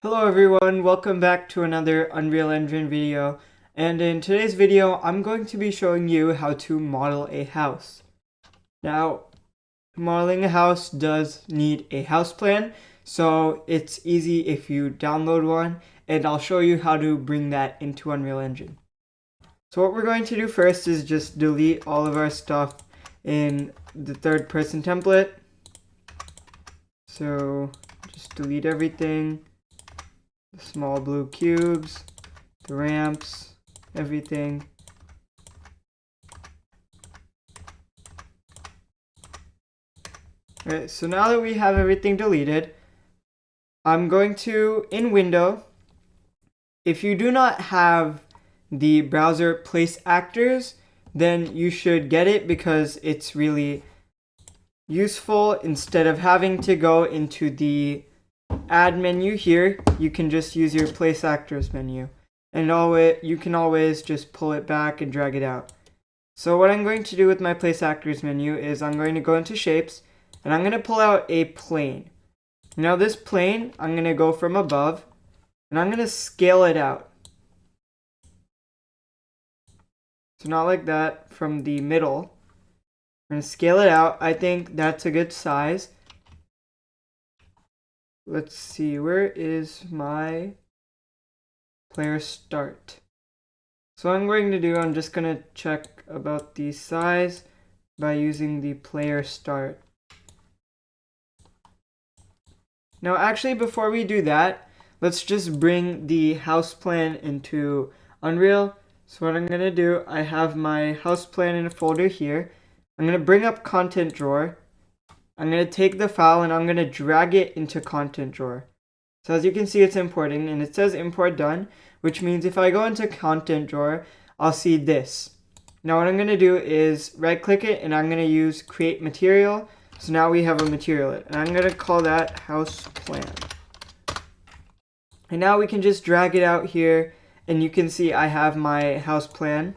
Hello everyone, welcome back to another Unreal Engine video, and in today's video I'm going to be showing you how to model a house. Now, modeling a house does need a house plan, so it's easy if you download one, and I'll show you how to bring that into Unreal Engine. So what we're going to do first is just delete all of our stuff in the third person template. So just delete everything. The small blue cubes, the ramps, everything. Alright, so now that we have everything deleted, I'm going to, in Window, if you do not have the browser place actors, then you should get it because it's really useful. Instead of having to go into the add menu here, you can just use your place actors menu, and you can always just pull it back and drag it out. So what I'm going to do with my place actors menu is I'm going to go into shapes and I'm going to pull out a plane. Now this plane, I'm going to go from above and I'm going to scale it out. So not like that, from the middle. I'm going to scale it out. I think that's a good size. Let's see, where is my player start? So what I'm going to do, I'm just going to check about the size by using the player start. Now actually, before we do that, let's just bring the house plan into Unreal. So what I'm going to do, I have my house plan in a folder here. I'm going to bring up content drawer. I'm going to take the file and I'm going to drag it into content drawer. So as you can see, it's importing and it says import done, which means if I go into content drawer, I'll see this. Now what I'm going to do is right click it and I'm going to use create material. So now we have a material and I'm going to call that house plan. And now we can just drag it out here and you can see I have my house plan.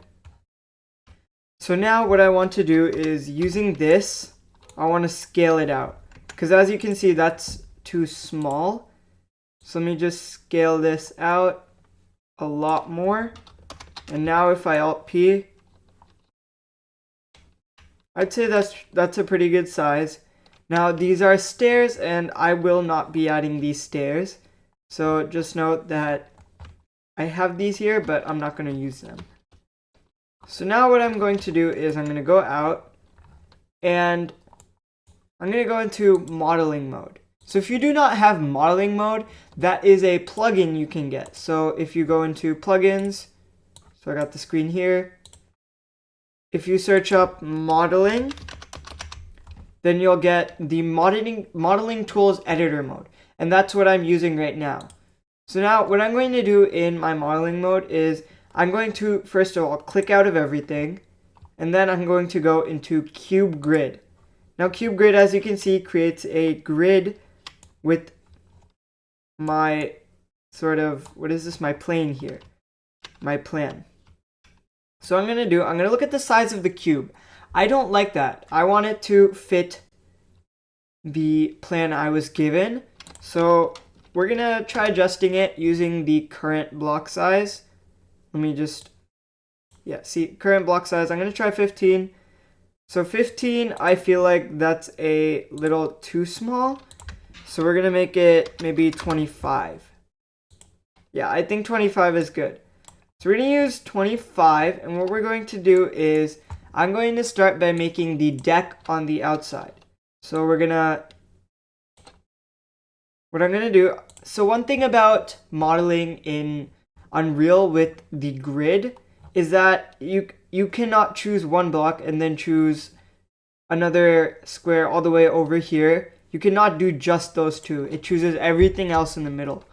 So now what I want to do is, using this, I want to scale it out because as you can see, that's too small. So let me just scale this out a lot more. And now if I Alt P, I'd say that's a pretty good size. Now these are stairs and I will not be adding these stairs. So just note that I have these here, but I'm not going to use them. So now what I'm going to do is I'm going to go out and I'm going to go into modeling mode. So if you do not have modeling mode, that is a plugin you can get. So if you go into plugins, so I got the screen here. If you search up modeling, then you'll get the modeling tools editor mode. And that's what I'm using right now. So now what I'm going to do in my modeling mode is I'm going to, first of all, click out of everything. And then I'm going to go into cube grid. Now cube grid, as you can see, creates a grid with my sort of, what is this, my plane here, my plan. So I'm going to look at the size of the cube. I don't like that. I want it to fit the plan I was given. So we're going to try adjusting it using the current block size. Let me just, see, current block size. I'm going to try 15. So 15, I feel like that's a little too small. So we're going to make it maybe 25. Yeah, I think 25 is good. So we're going to use 25. And what we're going to do is I'm going to start by making the deck on the outside. So what I'm going to do, so one thing about modeling in Unreal with the grid is that you cannot choose one block and then choose another square all the way over here. You cannot do just those two. It chooses everything else in the middle.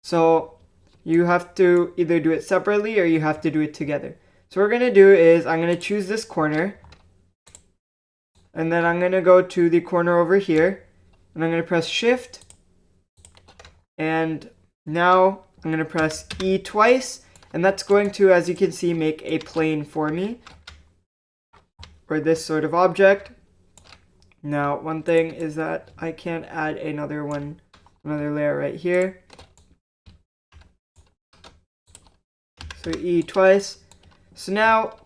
So you have to either do it separately or you have to do it together. So what we're going to do is I'm going to choose this corner. And then I'm going to go to the corner over here. And I'm going to press Shift. And now I'm going to press E twice. And that's going to, as you can see, make a plane for me. Or this sort of object. Now, one thing is that I can't add another layer right here. So E twice. So now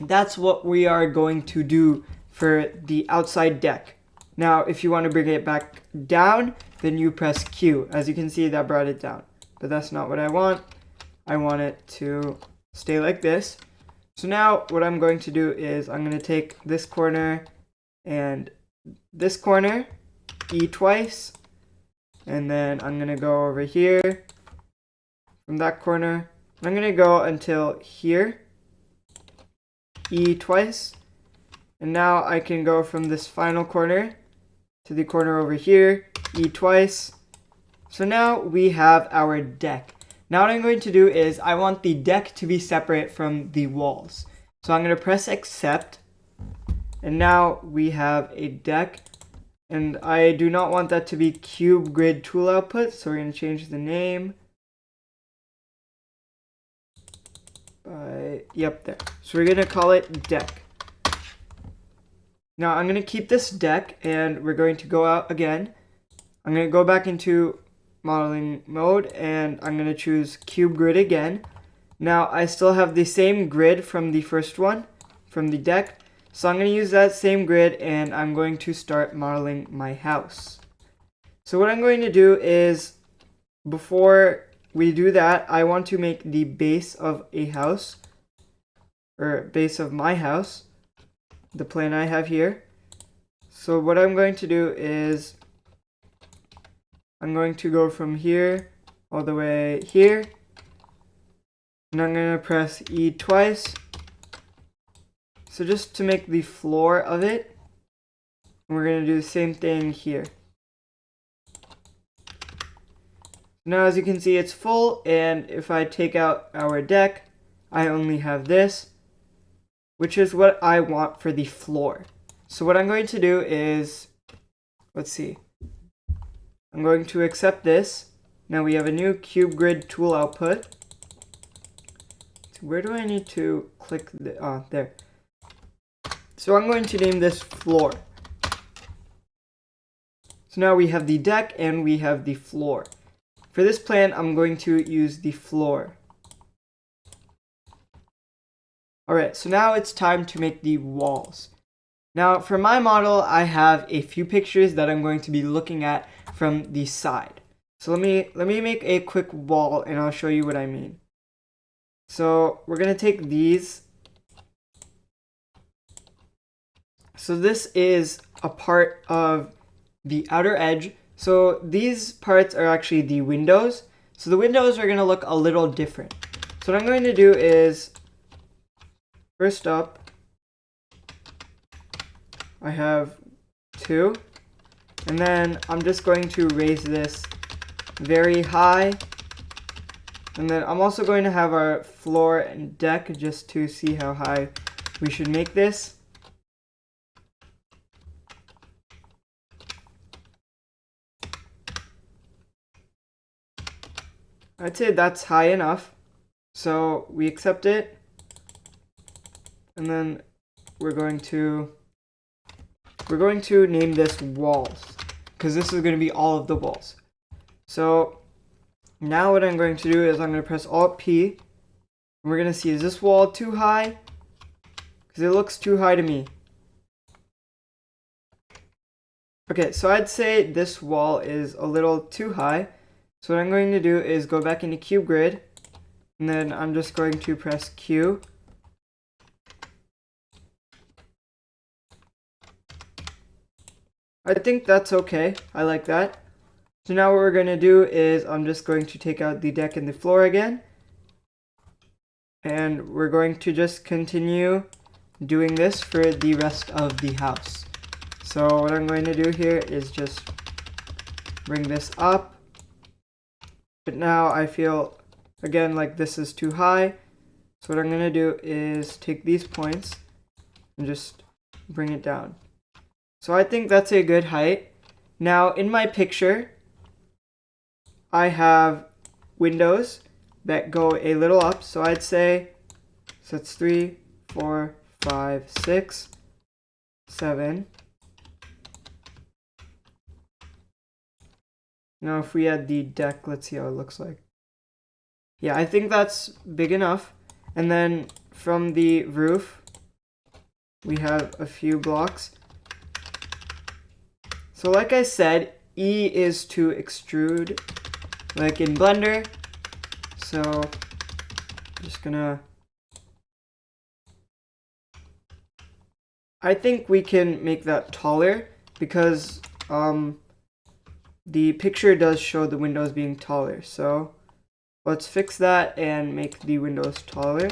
that's what we are going to do for the outside deck. Now, if you want to bring it back down, then you press Q. As you can see, that brought it down. But that's not what I want. I want it to stay like this. So now what I'm going to do is I'm going to take this corner and this corner, E twice, and then I'm going to go over here from that corner. I'm going to go until here, E twice, and now I can go from this final corner to the corner over here, E twice. So now we have our deck. Now what I'm going to do is I want the deck to be separate from the walls. So I'm going to press accept, and now we have a deck, and I do not want that to be cube grid tool output, so we're going to change the name by, yep, there. So we're going to call it deck. Now I'm going to keep this deck, and we're going to go out again. I'm going to go back into modeling mode, and I'm going to choose cube grid again. Now I still have the same grid from the first one, from the deck. So I'm going to use that same grid, and I'm going to start modeling my house. So what I'm going to do is, before we do that, I want to make the base of a house, or base of my house, the plan I have here. So what I'm going to do is I'm going to go from here all the way here, and I'm going to press E twice. So just to make the floor of it, we're going to do the same thing here. Now as you can see, it's full, and if I take out our deck, I only have this, which is what I want for the floor. So what I'm going to do is, let's see, I'm going to accept this. Now we have a new cube grid tool output. So where do I need to click the, there. So I'm going to name this floor. So now we have the deck and we have the floor. For this plan, I'm going to use the floor. Alright, so now it's time to make the walls. Now for my model, I have a few pictures that I'm going to be looking at from the side. So let me make a quick wall, and I'll show you what I mean. So we're going to take these. So this is a part of the outer edge. So these parts are actually the windows. So the windows are going to look a little different. So what I'm going to do is, first up, I have 2. And then I'm just going to raise this very high. And then I'm also going to have our floor and deck just to see how high we should make this. I'd say that's high enough. So we accept it. And then we're going to name this walls, because this is going to be all of the walls. So now what I'm going to do is I'm going to press Alt P. And we're going to see, is this wall too high? Because it looks too high to me. Okay, so I'd say this wall is a little too high. So what I'm going to do is go back into Cube Grid, and then I'm just going to press Q. I think that's okay. I like that. So now what we're going to do is I'm just going to take out the deck and the floor again. And we're going to just continue doing this for the rest of the house. So what I'm going to do here is just bring this up. But now I feel, again, like this is too high. So what I'm going to do is take these points and just bring it down. So I think that's a good height. Now in my picture, I have windows that go a little up. So I'd say, so it's 3, 4, 5, 6, 7. Now if we add the deck, let's see how it looks like. Yeah, I think that's big enough. And then from the roof, we have a few blocks. So like I said, E is to extrude, like in Blender. So I'm just gonna... I think we can make that taller because the picture does show the windows being taller. So let's fix that and make the windows taller.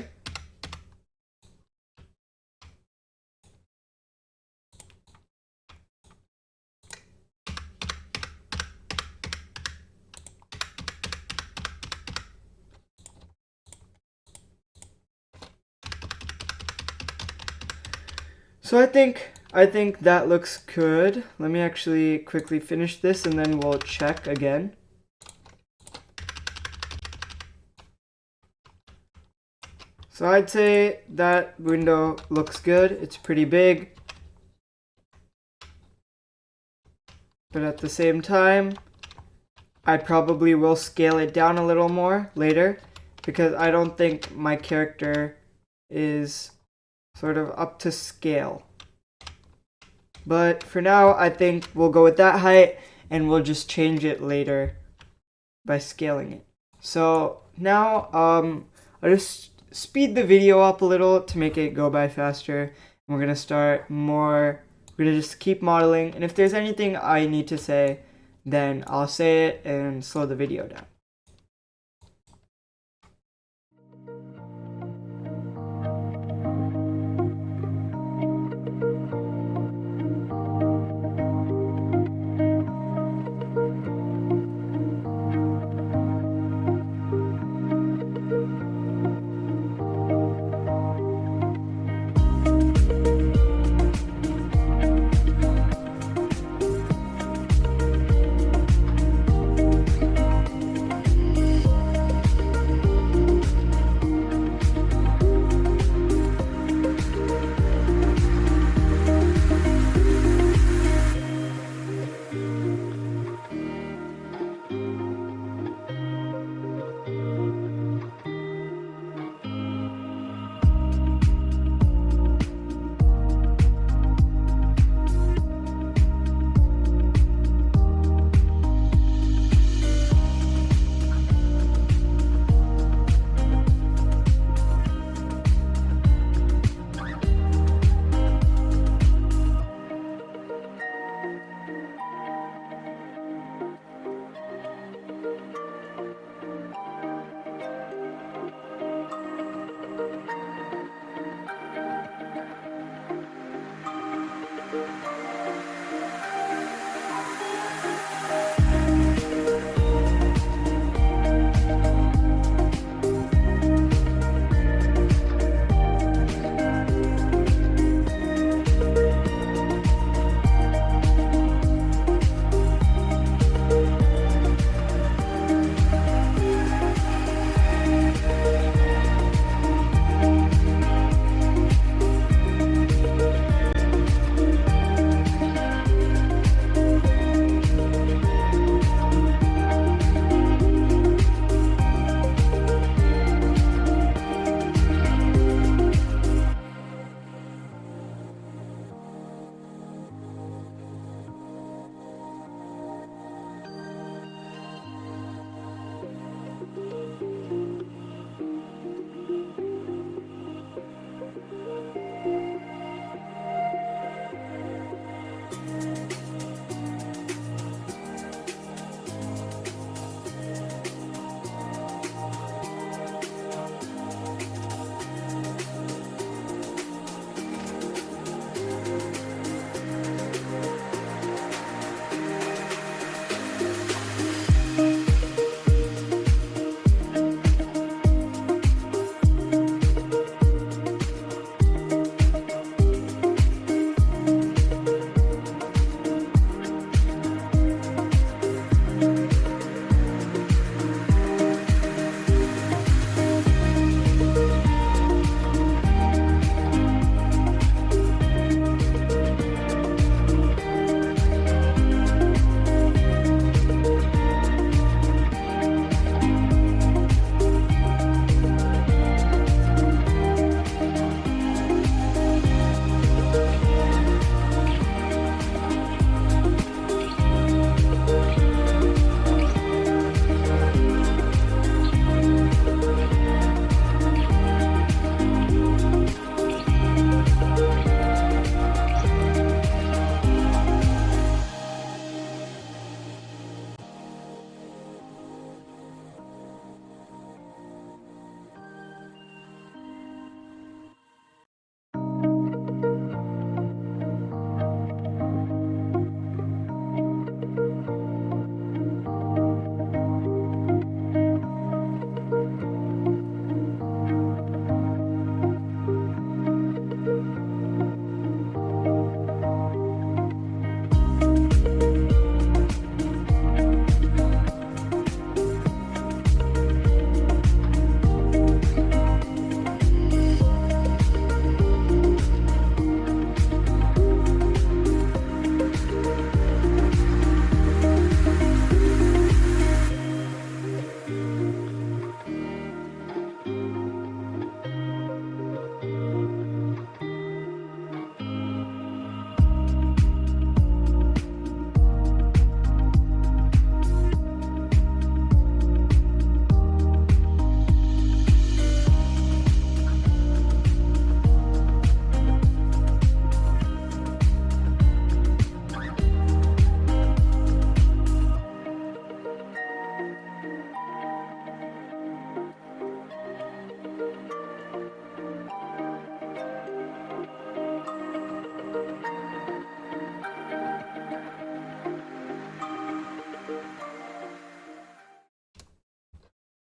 So I think that looks good. Let me actually quickly finish this and then we'll check again. So I'd say that window looks good. It's pretty big. But at the same time, I probably will scale it down a little more later because I don't think my character is sort of up to scale. But for now, I think we'll go with that height and we'll just change it later by scaling it. So now I'll just speed the video up a little to make it go by faster. And we're gonna start more, we're gonna just keep modeling. And if there's anything I need to say, then I'll say it and slow the video down.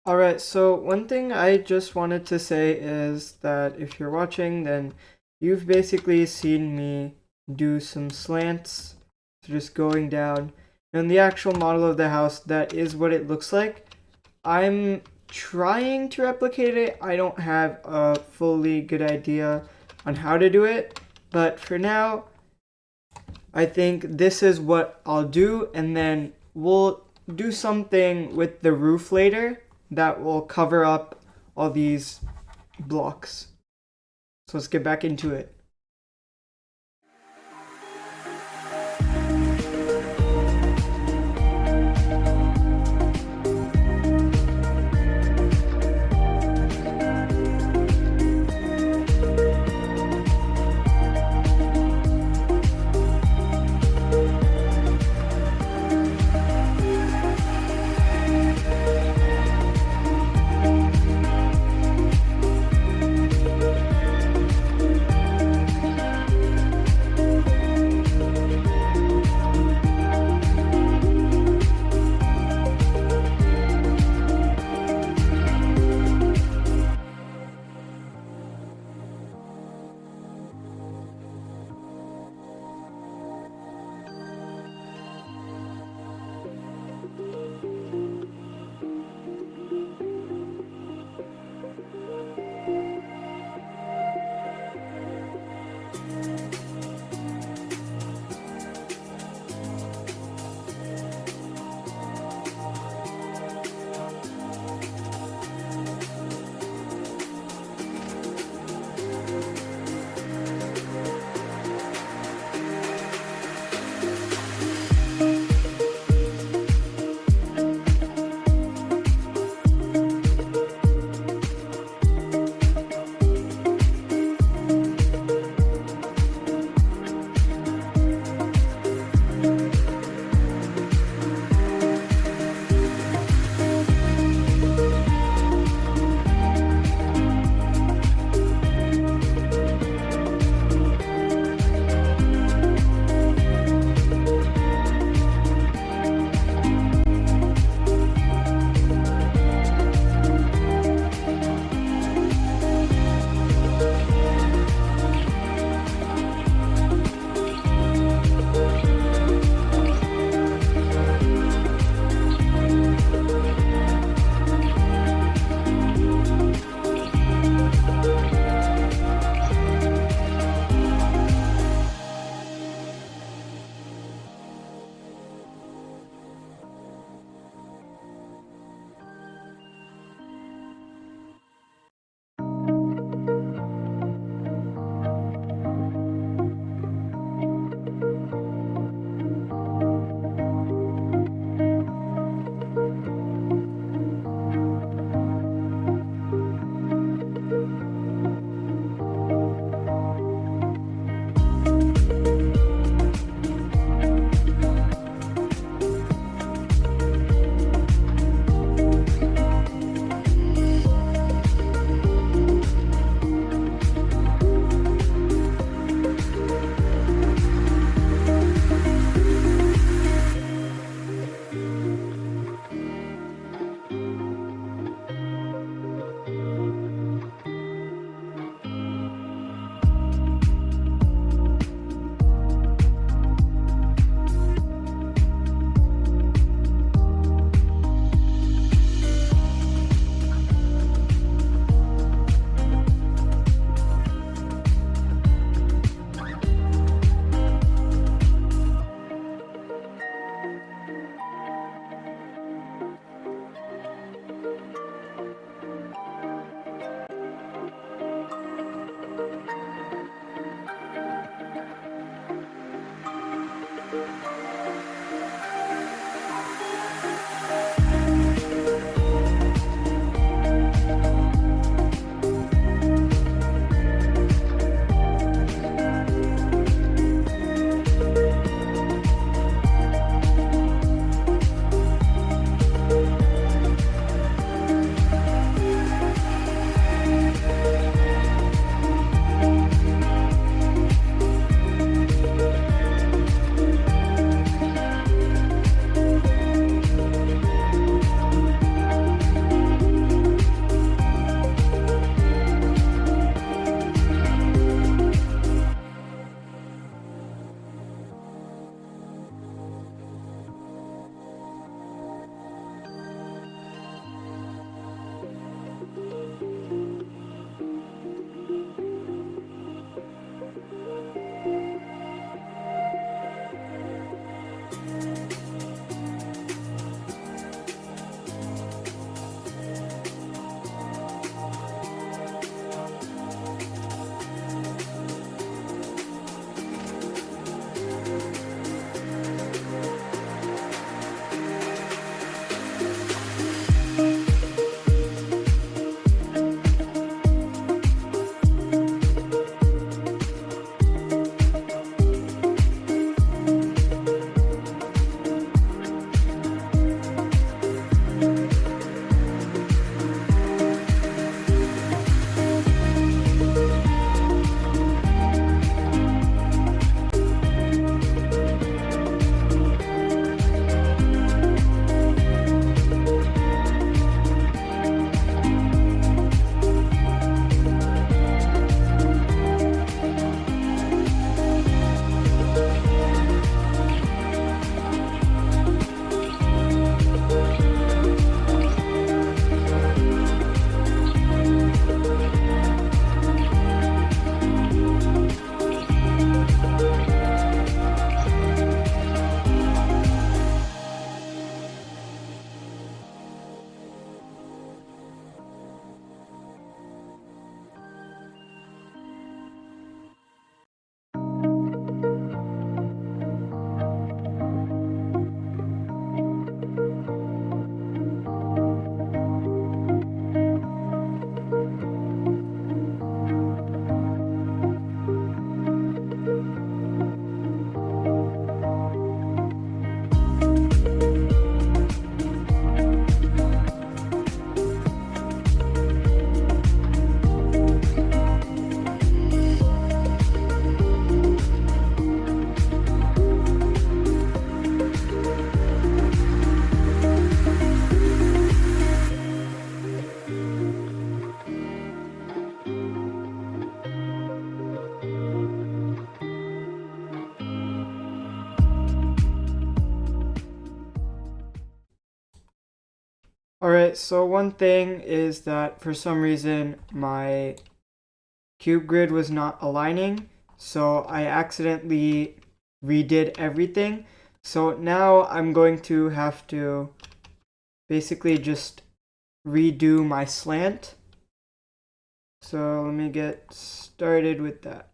Alright, so one thing I just wanted to say is that if you're watching, then you've basically seen me do some slants, so just going down. And the actual model of the house, that is what it looks like. I'm trying to replicate it. I don't have a fully good idea on how to do it, but for now, I think this is what I'll do, and then we'll do something with the roof later that will cover up all these blocks. So let's get back into it. Alright, so one thing is that for some reason my cube grid was not aligning, so I accidentally redid everything. So now I'm going to have to basically just redo my slant. So let me get started with that.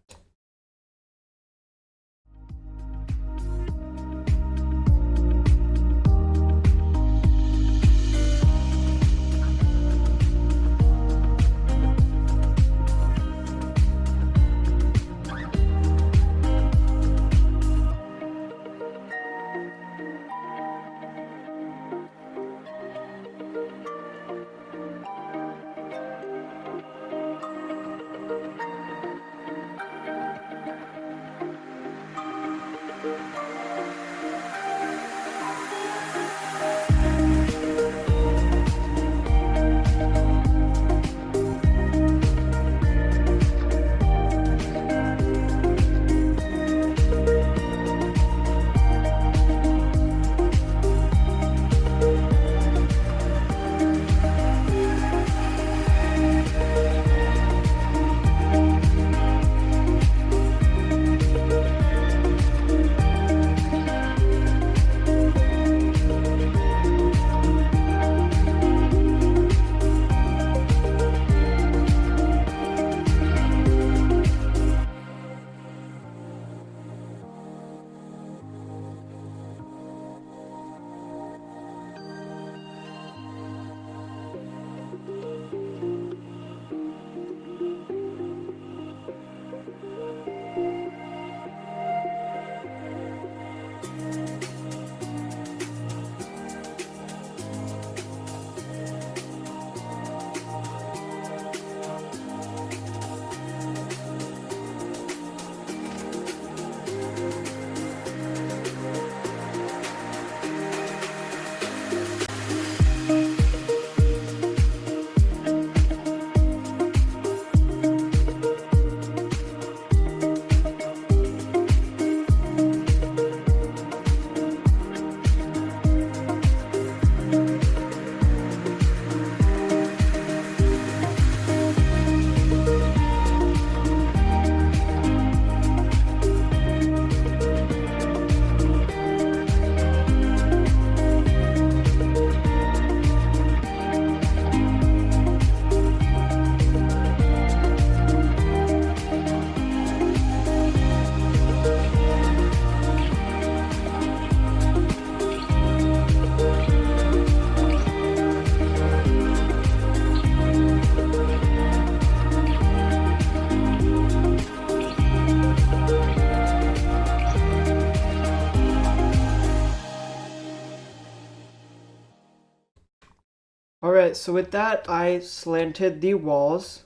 Alright, so with that, I slanted the walls,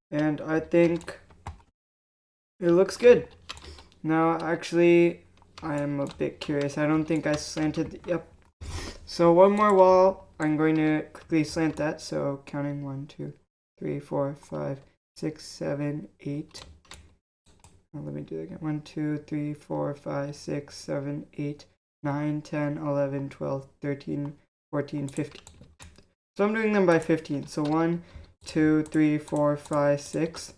and I think it looks good. Now, actually, I am a bit curious. I don't think I slanted, yep. So one more wall, I'm going to quickly slant that. So counting 1, 2, 3, 4, 5, 6, 7, 8. Now, let me do that again. 1, 2, 3, 4, 5, 6, 7, 8, 9, 10, 11, 12, 13, 14, 15. So I'm doing them by 15. So 1, 2, 3, 4, 5, 6,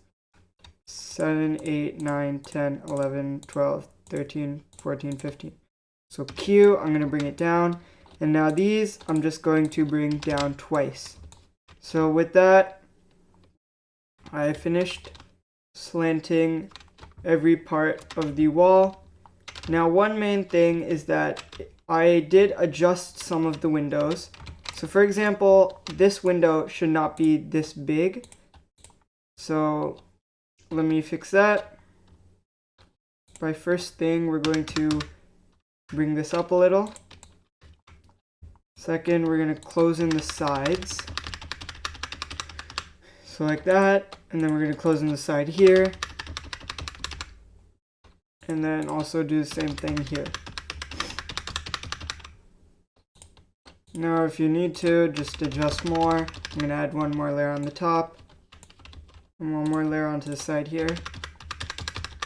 7, 8, 9, 10, 11, 12, 13, 14, 15. So Q, I'm going to bring it down. And now these, I'm just going to bring down twice. So with that, I finished slanting every part of the wall. Now one main thing is that I did adjust some of the windows. So for example, this window should not be this big. So let me fix that. By first thing, we're going to bring this up a little. Second, we're going to close in the sides. So like that. And then we're going to close in the side here. And then also do the same thing here. Now if you need to, just adjust more. I'm going to add one more layer on the top. And one more layer onto the side here.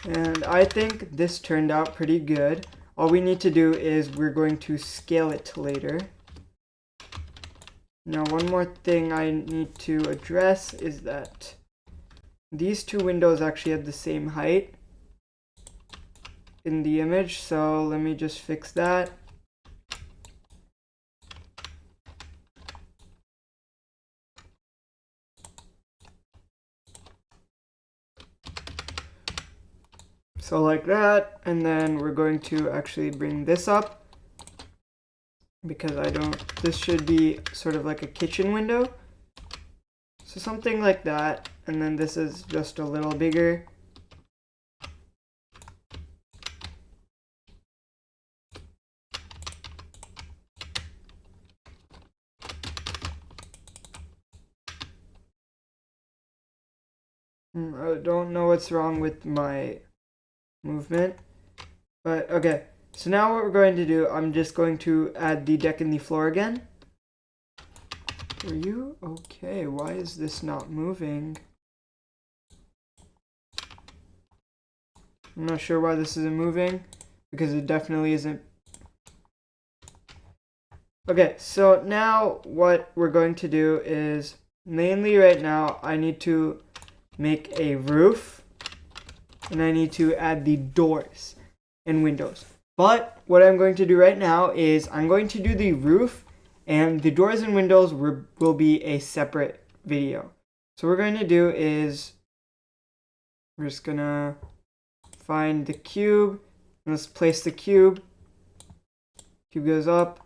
And I think this turned out pretty good. All we need to do is we're going to scale it later. Now, one more thing I need to address is that these two windows actually have the same height in the image, so let me just fix that. So like that, and then we're going to actually bring this up because this should be sort of like a kitchen window. So something like that, and then this is just a little bigger. I don't know what's wrong with my movement, but okay. So now what we're going to do, I'm just going to add the deck and the floor again. Are you okay? Why is this not moving? I'm not sure why this isn't moving, because it definitely isn't. Okay, so now what we're going to do is, mainly right now, I need to make a roof, and I need to add the doors and windows. But what I'm going to do right now is I'm going to do the roof, and the doors and windows will be a separate video. So what we're going to do is we're just gonna find the cube, and let's place the cube. Cube goes up.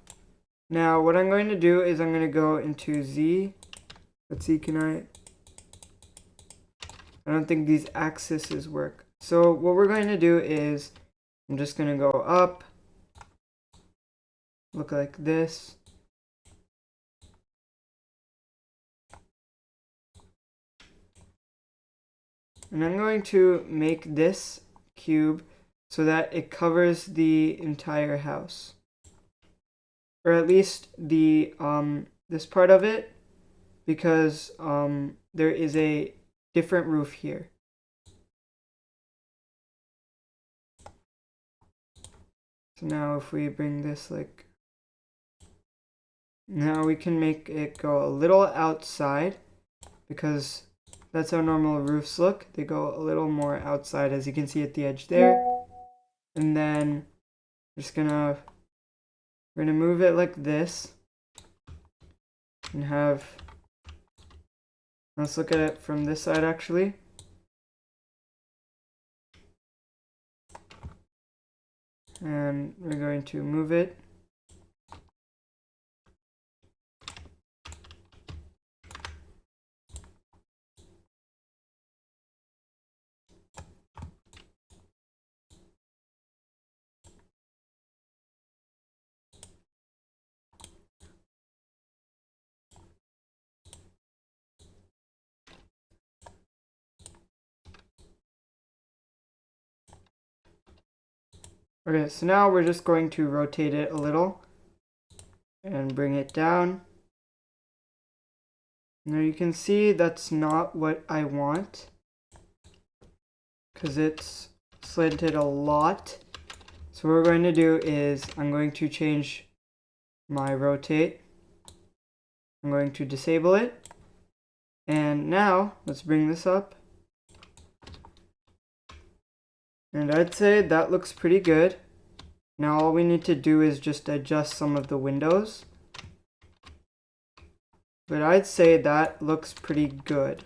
Now what I'm going to do is I'm going to go into Z. Let's see, I don't think these axes work. So what we're going to do is I'm just going to go up, look like this. And I'm going to make this cube so that it covers the entire house. Or at least the this part of it, because there is a different roof here. So now if we bring this now we can make it go a little outside, because that's how normal roofs look. They go a little more outside, as you can see at the edge there. And then we're gonna move it like this and let's look at it from this side actually. And we're going to move it. Okay, so now we're just going to rotate it a little and bring it down. Now you can see that's not what I want, because it's slanted a lot. So what we're going to do is I'm going to change my rotate. I'm going to disable it. And now let's bring this up. And I'd say that looks pretty good. Now all we need to do is just adjust some of the windows. But I'd say that looks pretty good.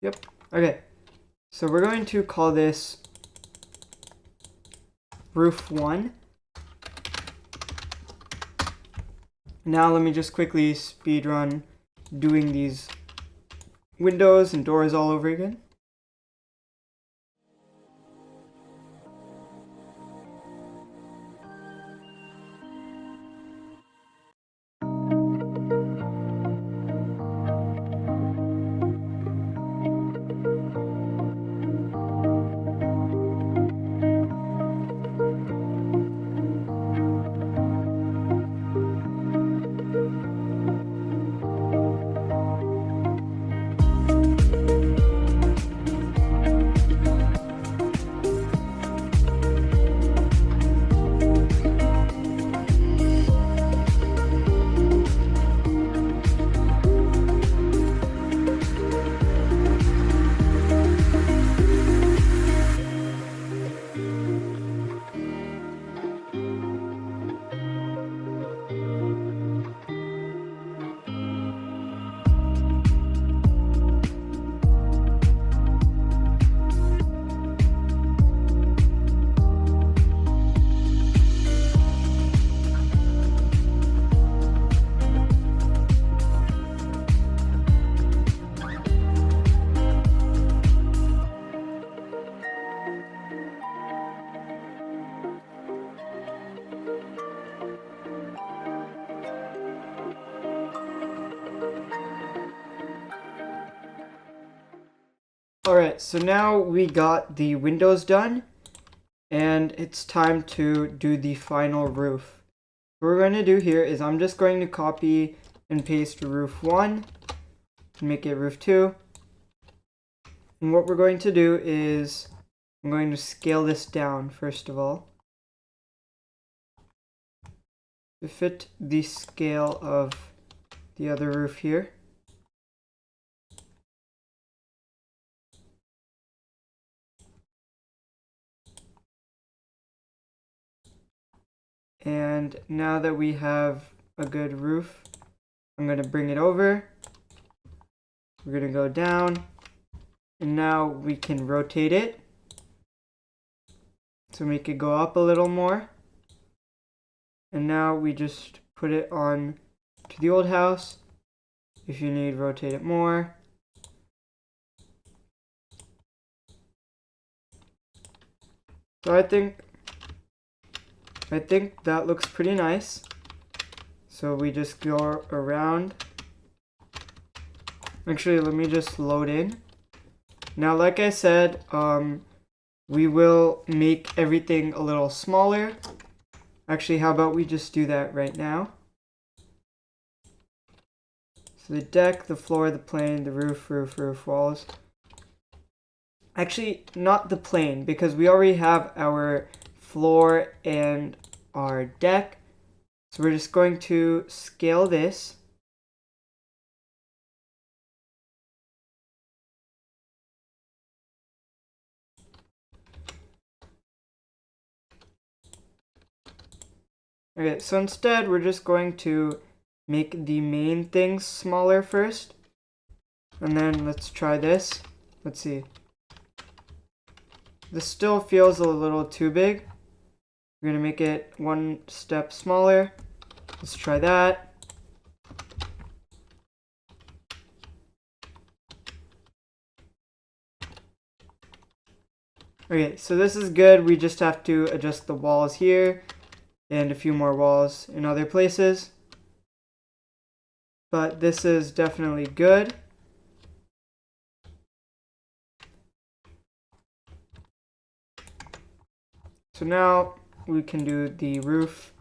Yep. Okay. So we're going to call this roof 1. Now let me just quickly speed run doing these windows and doors all over again. Alright, so now we got the windows done, and it's time to do the final roof. What we're going to do here is I'm just going to copy and paste roof 1, and make it roof 2. And what we're going to do is I'm going to scale this down first of all to fit the scale of the other roof here. And now that we have a good roof, I'm going to bring it over. We're going to go down. And now we can rotate it. So make it go up a little more. And now we just put it on to the old house. If you need, rotate it more. So I think that looks pretty nice. So we just go around. Actually, let me just load in. Now, like I said, we will make everything a little smaller. Actually, how about we just do that right now? So the deck, the floor, the plane, the roof, walls. Actually, not the plane, because we already have our floor and our deck. So we're just going to scale this. Okay, so instead we're just going to make the main things smaller first. And then let's try this. Let's see. This still feels a little too big. We're going to make it one step smaller. Let's try that. Okay, so this is good. We just have to adjust the walls here and a few more walls in other places. But this is definitely good. So now we can do the roof.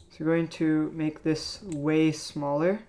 So we're going to make this way smaller.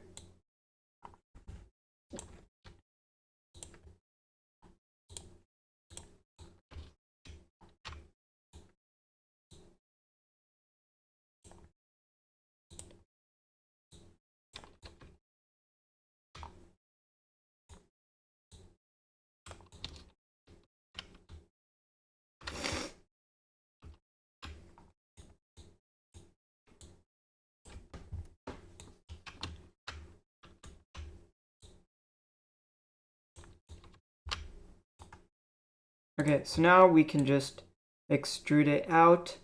Okay, so now we can just extrude it out.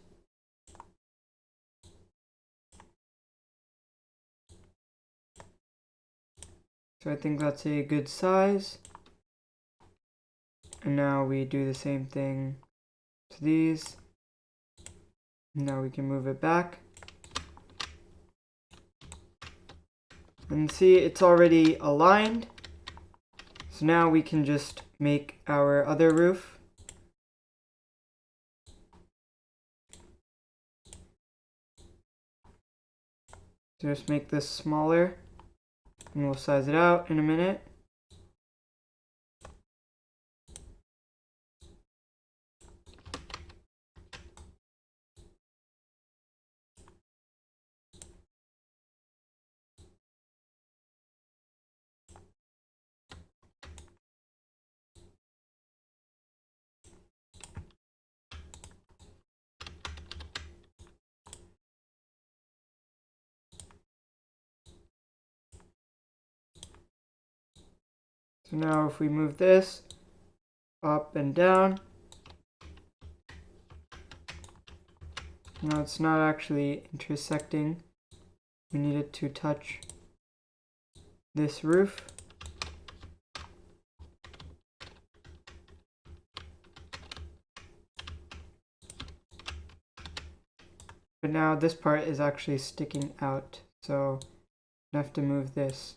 So I think that's a good size. And now we do the same thing to these. Now we can move it back. And see, it's already aligned. So now we can just make our other roof. Just make this smaller, and we'll size it out in a minute. So now if we move this up and down, now it's not actually intersecting. We need it to touch this roof. But now this part is actually sticking out, so I have to move this.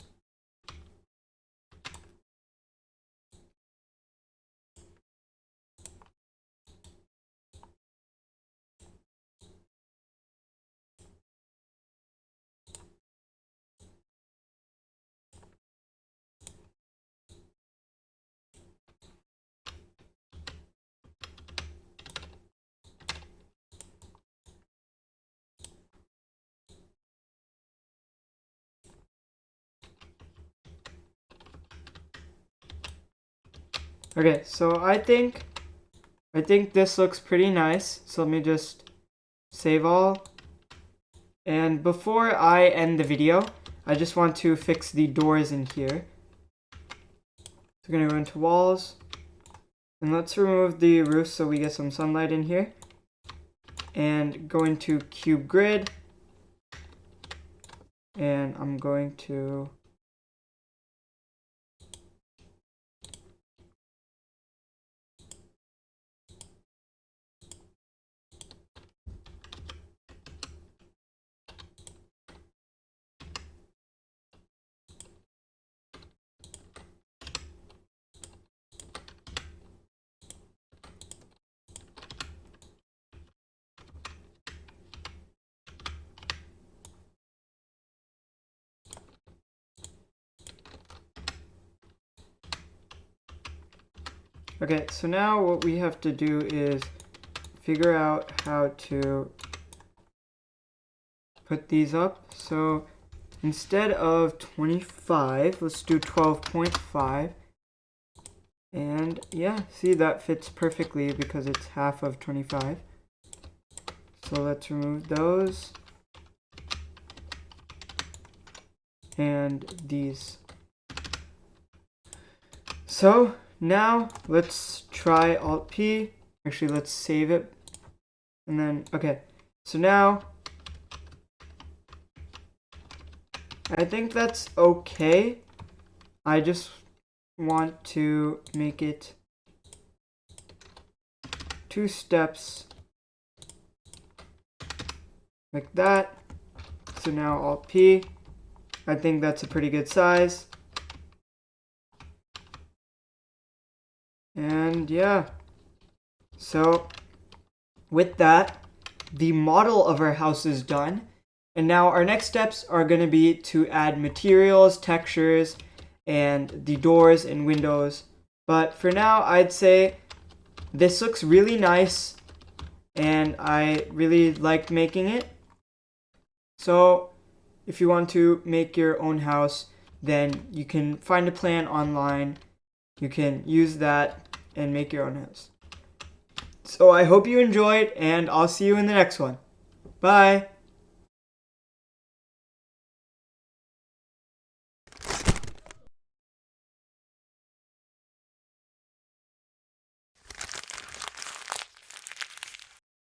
Okay, so I think this looks pretty nice. So let me just save all. And before I end the video, I just want to fix the doors in here. So we're gonna go into walls. And let's remove the roof so we get some sunlight in here. And go into cube grid. And I'm going to okay, so now what we have to do is figure out how to put these up. So instead of 25, let's do 12.5. And yeah, see, that fits perfectly because it's half of 25. So let's remove those. And these. So now let's try Alt P. Actually, let's save it. And then, okay. So now, I think that's okay. I just want to make it 2 steps like that. So now Alt P. I think that's a pretty good size. And yeah, so with that, the model of our house is done. And now our next steps are going to be to add materials, textures, and the doors and windows. But for now, I'd say this looks really nice and I really liked making it. So if you want to make your own house, then you can find a plan online. You can use that and make your own house. So I hope you enjoyed, and I'll see you in the next one. Bye!